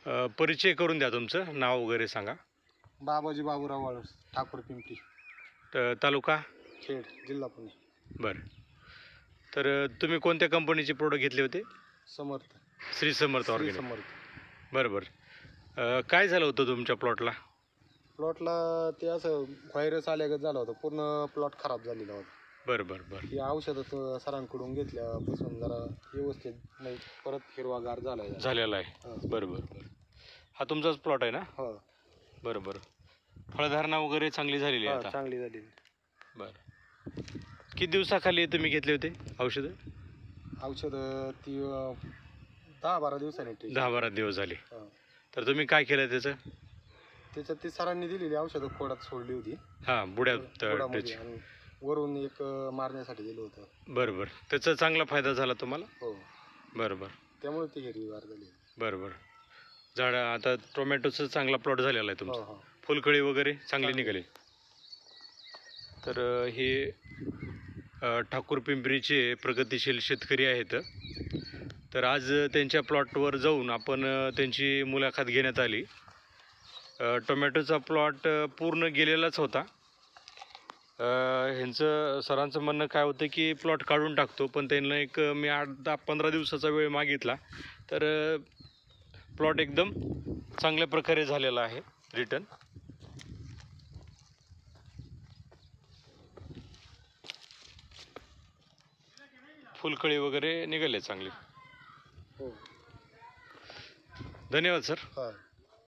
परिचय करून द्या, तुमचं नाव वगैरे सांगा. बाबाजी बाबूराव वाळूस, ठाकूर पिंपरी, तालुका खेड, जिल्हा पुणे. बरं. तर तुम्ही कोणत्या कंपनीचे प्रोडक्ट घेतले होते? समर्थ, श्री समर्थ श्री ऑर्गॅनिक. समर्थ. बरं बरं. काय झालं होतं तुमच्या प्लॉटला? प्लॉटला ते असं व्हायरस आल्यागत झाला होता, पूर्ण प्लॉट खराब झालेला होता. बरं बरं बरं. ती औषधं सरांकडून घेतल्यापासून जरा व्यवस्थित नाही, परत हिरवागार झालेला आहे. बरं बरं बरं. हा तुमचाच प्लॉट आहे ना? हो. बरं बरं. फळधारणा वगैरे चांगली झालेली आहे आता? चांगली झाली. बरं. किती दिवसाखाली तुम्ही घेतले होते औषधं? ती 10-12 दिवसांनी. 10-12 दिवस झाले. तर तुम्ही काय केलं त्याच्यात ती सरांनी दिलेली औषधं खोडात सोडली होती. हां, बुड्यात आणि वरून एक मारण्यासाठी दिलं होतं. बरं बरं. त्याचा चांगला फायदा झाला तुम्हाला? हो. बरं बरं. त्यामुळे ती हिरवीगार झाली. बरं बरं. झाड आता टोमॅटोचा चांगला प्लॉट झालेला आहे तुमचा. हो. फुलकळी वगैरे चांगली निघाली. तर हे ठाकूर पिंपरीचे प्रगतिशील शेतकरी आहेत. तर आज त्यांच्या प्लॉटवर जाऊन आपण त्यांची मुलाखत घेण्यात आली. टोमॅटोचा प्लॉट पूर्ण गेलेलाच होता. ह्यांचं सरांचं म्हणणं काय होतं की प्लॉट काढून टाकतो, पण त्यांना एक मी 8-10-15 दिवसाचा वेळ मागितला. तर प्लॉट एकदम चांगल्या प्रकारे झालेला आहे रिटर्न. फुलकळी वगैरे निघाले चांगली. हो. धन्यवाद सर.